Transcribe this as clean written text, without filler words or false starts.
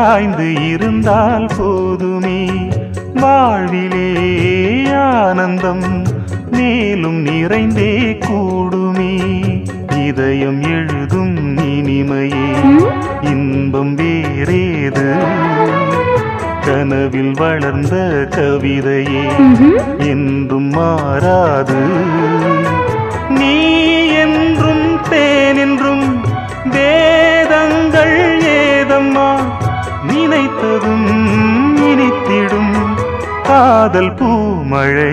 சாய்ந்து இருந்தால் போதுமே வாழ்விலே ஆனந்தம் மேலும் நிறைந்தே கூடுமே இதயம் எழுதும் இனிமையே இன்பம் வேறேது கனவில் வளர்ந்த கவிதையே என்றும் மாறாது நீ என்றும் தேன் என்றும் வேதங்கள் ஏதம்மா நினைத்ததும் இனித்திடும் காதல் பூமழை